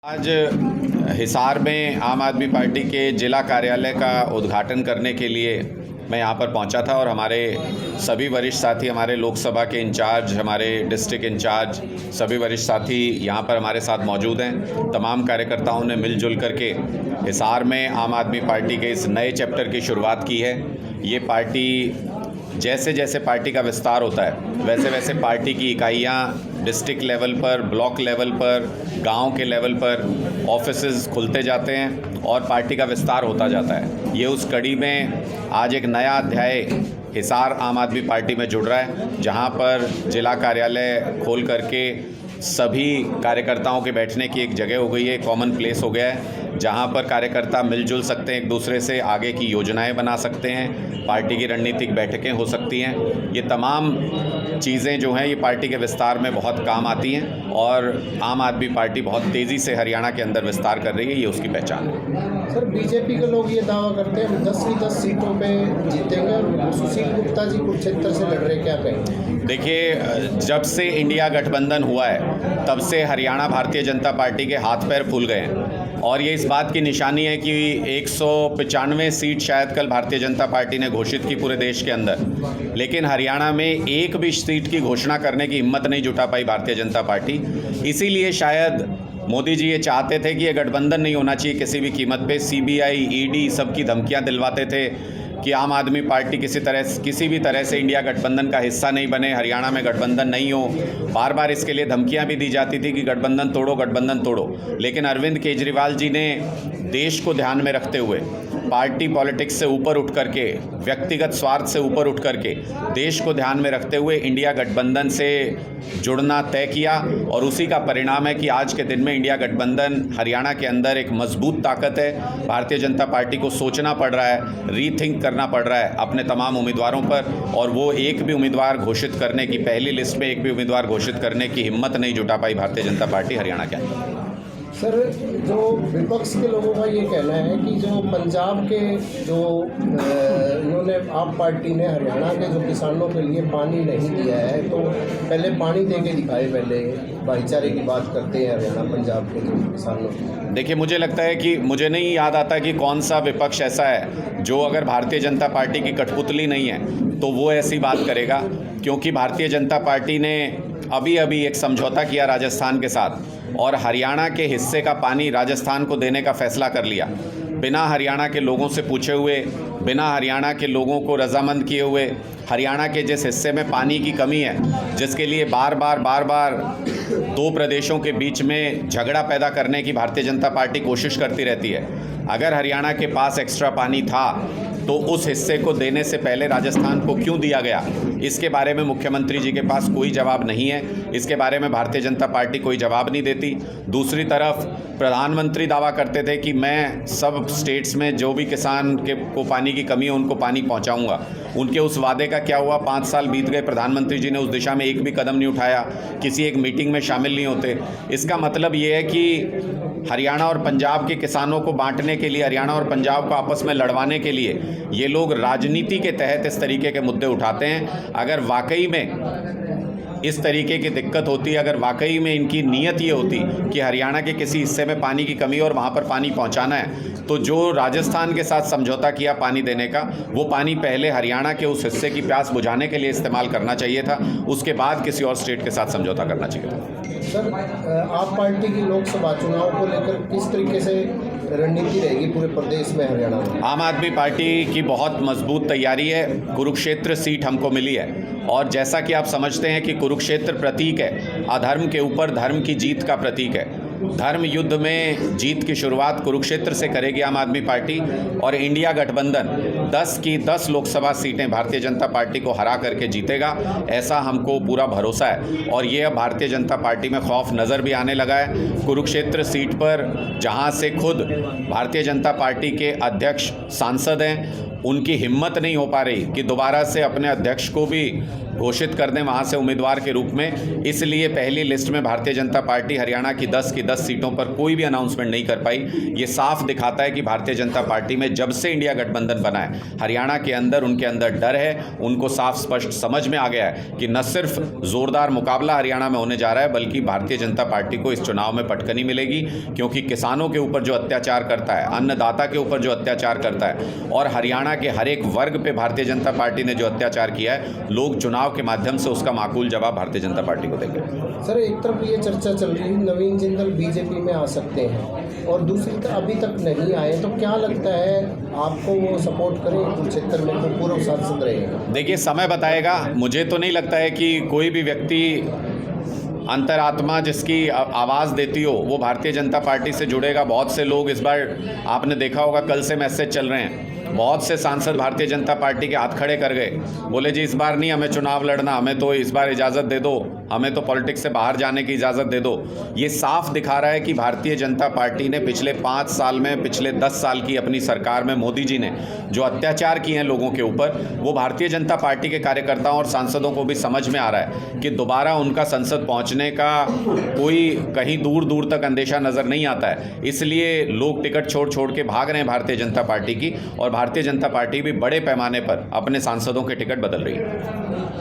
आज हिसार में आम आदमी पार्टी के जिला कार्यालय का उद्घाटन करने के लिए मैं यहाँ पर पहुँचा था और हमारे सभी वरिष्ठ साथी, हमारे लोकसभा के इंचार्ज, हमारे डिस्ट्रिक्ट इंचार्ज, सभी वरिष्ठ साथी यहाँ पर हमारे साथ मौजूद हैं। तमाम कार्यकर्ताओं ने मिलजुल करके हिसार में आम आदमी पार्टी के इस नए चैप्टर की शुरुआत की है। ये पार्टी जैसे जैसे पार्टी का विस्तार होता है वैसे वैसे पार्टी की इकाइयाँ डिस्ट्रिक्ट लेवल पर, ब्लॉक लेवल पर, गांव के लेवल पर ऑफिसेज खुलते जाते हैं और पार्टी का विस्तार होता जाता है। ये उस कड़ी में आज एक नया अध्याय हिसार आम आदमी पार्टी में जुड़ रहा है, जहां पर जिला कार्यालय खोल करके सभी कार्यकर्ताओं के बैठने की एक जगह हो गई है, कॉमन प्लेस हो गया है, जहां पर कार्यकर्ता मिलजुल सकते हैं, एक दूसरे से आगे की योजनाएं बना सकते हैं, पार्टी की रणनीतिक बैठकें हो सकती हैं। ये तमाम चीज़ें जो हैं ये पार्टी के विस्तार में बहुत काम आती हैं और आम आदमी पार्टी बहुत तेज़ी से हरियाणा के अंदर विस्तार कर रही है, ये उसकी पहचान है। सर, बीजेपी के लोग ये दावा करते हैं 10 की 10 सीटों पे जीतेंगे और सुशील गुप्ता जी कुरुक्षेत्र से लड़ रहे, क्या कहेंगे? देखिए, जब से इंडिया गठबंधन हुआ है तब से हरियाणा भारतीय जनता पार्टी के हाथ पैर फूल गए हैं और ये इस बात की निशानी है कि 195 सीट शायद कल भारतीय जनता पार्टी ने घोषित की पूरे देश के अंदर, लेकिन हरियाणा में एक भी सीट की घोषणा करने की हिम्मत नहीं जुटा पाई भारतीय जनता पार्टी। इसीलिए शायद मोदी जी ये चाहते थे कि ये गठबंधन नहीं होना चाहिए किसी भी कीमत पे। सीबीआई, ईडी सबकी धमकियां दिलवाते थे कि आम आदमी पार्टी किसी भी तरह से इंडिया गठबंधन का हिस्सा नहीं बने, हरियाणा में गठबंधन नहीं हो। बार बार इसके लिए धमकियां भी दी जाती थी कि गठबंधन तोड़ो, गठबंधन तोड़ो। लेकिन अरविंद केजरीवाल जी ने देश को ध्यान में रखते हुए, पार्टी पॉलिटिक्स से ऊपर उठ करके, व्यक्तिगत स्वार्थ से ऊपर उठ करके, देश को ध्यान में रखते हुए इंडिया गठबंधन से जुड़ना तय किया और उसी का परिणाम है कि आज के दिन में इंडिया गठबंधन हरियाणा के अंदर एक मजबूत ताकत है। भारतीय जनता पार्टी को सोचना पड़ रहा है, रीथिंक करना पड़ रहा है अपने तमाम उम्मीदवारों पर, और वो एक भी उम्मीदवार घोषित करने की, पहली लिस्ट में एक भी उम्मीदवार घोषित करने की हिम्मत नहीं जुटा पाई भारतीय जनता पार्टी हरियाणा के अंदर। सर, जो विपक्ष के लोगों का ये कहना है कि जो पंजाब के जो इन्होंने आप पार्टी ने हरियाणा के जो किसानों के लिए पानी नहीं दिया है, तो पहले पानी दे के दिखाए, पहले भाईचारे की बात करते हैं हरियाणा पंजाब के जो किसानों। देखिए, मुझे लगता है कि मुझे नहीं याद आता कि कौन सा विपक्ष ऐसा है जो अगर भारतीय जनता पार्टी की कठपुतली नहीं है तो वो ऐसी बात करेगा, क्योंकि भारतीय जनता पार्टी ने अभी अभी एक समझौता किया राजस्थान के साथ और हरियाणा के हिस्से का पानी राजस्थान को देने का फैसला कर लिया, बिना हरियाणा के लोगों से पूछे हुए, बिना हरियाणा के लोगों को रजामंद किए हुए। हरियाणा के जिस हिस्से में पानी की कमी है, जिसके लिए बार बार दो प्रदेशों के बीच में झगड़ा पैदा करने की भारतीय जनता पार्टी कोशिश करती रहती है, अगर हरियाणा के पास एक्स्ट्रा पानी था तो उस हिस्से को देने से पहले राजस्थान को क्यों दिया गया, इसके बारे में मुख्यमंत्री जी के पास कोई जवाब नहीं है। इसके बारे में भारतीय जनता पार्टी कोई जवाब नहीं देती। दूसरी तरफ प्रधानमंत्री दावा करते थे कि मैं सब स्टेट्स में जो भी किसान को पानी की कमी है उनको पानी पहुंचाऊंगा। उनके उस वादे का क्या हुआ? 5 साल बीत गए, प्रधानमंत्री जी ने उस दिशा में एक भी कदम नहीं उठाया, किसी एक मीटिंग में शामिल नहीं होते। इसका मतलब ये है कि हरियाणा और पंजाब के किसानों को बांटने के लिए, हरियाणा और पंजाब को आपस में लड़वाने के लिए ये लोग राजनीति के तहत इस तरीके के मुद्दे उठाते हैं। अगर वाकई में इस तरीके की दिक्कत होती, अगर वाकई में इनकी नीयत ये होती कि हरियाणा के किसी हिस्से में पानी की कमी और वहाँ पर पानी पहुँचाना है, तो जो राजस्थान के साथ समझौता किया पानी देने का, वो पानी पहले हरियाणा के उस हिस्से की प्यास बुझाने के लिए इस्तेमाल करना चाहिए था, उसके बाद किसी और स्टेट के साथ समझौता करना चाहिए था। सर, आप पार्टी की लोकसभा चुनाव को लेकर किस तरीके से रणनीति रहेगी पूरे प्रदेश में, हरियाणा में? आम आदमी पार्टी की बहुत मजबूत तैयारी है। कुरुक्षेत्र सीट हमको मिली है और जैसा कि आप समझते हैं कि कुरुक्षेत्र प्रतीक है, अधर्म के ऊपर धर्म की जीत का प्रतीक है। धर्म युद्ध में जीत की शुरुआत कुरुक्षेत्र से करेगी आम आदमी पार्टी और इंडिया गठबंधन 10 की 10 लोकसभा सीटें भारतीय जनता पार्टी को हरा करके जीतेगा, ऐसा हमको पूरा भरोसा है। और ये अब भारतीय जनता पार्टी में खौफ नज़र भी आने लगा है। कुरुक्षेत्र सीट पर जहां से खुद भारतीय जनता पार्टी के अध्यक्ष सांसद हैं उनकी हिम्मत नहीं हो पा रही कि दोबारा से अपने अध्यक्ष को भी घोषित कर दें वहाँ से उम्मीदवार के रूप में, इसलिए पहली लिस्ट में भारतीय जनता पार्टी हरियाणा की 10 की 10 सीटों पर कोई भी अनाउंसमेंट नहीं कर पाई। ये साफ दिखाता है कि भारतीय जनता पार्टी में जब से इंडिया गठबंधन बना है, हरियाणा के अंदर उनके अंदर डर है। उनको साफ स्पष्ट समझ में आ गया है कि न सिर्फ ज़ोरदार मुकाबला हरियाणा में होने जा रहा है, बल्कि भारतीय जनता पार्टी को इस चुनाव में पटकनी मिलेगी, क्योंकि किसानों के ऊपर जो अत्याचार करता है, अन्नदाता के ऊपर जो अत्याचार करता है और हरियाणा के हर एक वर्ग पे भारतीय जनता पार्टी ने जो अत्याचार किया है, लोग चुनाव के माध्यम से उसका माकूल जवाब भारतीय जनता पार्टी को देंगे। सर, एक तरफ ये चर्चा चल रही है नवीन जिंदल बीजेपी में आ सकते हैं और दूसरी तरफ अभी तक नहीं आए, तो क्या लगता है आपको वो सपोर्ट करें कुरुक्षेत्र में, तो पूर्व सांसद रहेगा? देखिए, समय बताएगा। मुझे तो नहीं लगता है कि कोई भी व्यक्ति अंतरात्मा जिसकी आवाज़ देती हो वो भारतीय जनता पार्टी से जुड़ेगा। बहुत से लोग इस बार, आपने देखा होगा, कल से मैसेज चल रहे हैं, बहुत से सांसद भारतीय जनता पार्टी के हाथ खड़े कर गए, बोले जी इस बार नहीं हमें चुनाव लड़ना, हमें तो इस बार इजाज़त दे दो, हमें तो पॉलिटिक्स से बाहर जाने की इजाज़त दे दो। ये साफ दिखा रहा है कि भारतीय जनता पार्टी ने पिछले 5 साल में, पिछले 10 साल की अपनी सरकार में मोदी जी ने जो अत्याचार किए हैं लोगों के ऊपर, वो भारतीय जनता पार्टी के कार्यकर्ताओं और सांसदों को भी समझ में आ रहा है कि दोबारा उनका संसद पहुंचने का कोई कहीं दूर दूर तक अंदेशा नज़र नहीं आता है। इसलिए लोग टिकट छोड़ के भाग रहे हैं भारतीय जनता पार्टी की, और भारतीय जनता पार्टी भी बड़े पैमाने पर अपने सांसदों के टिकट बदल रही है।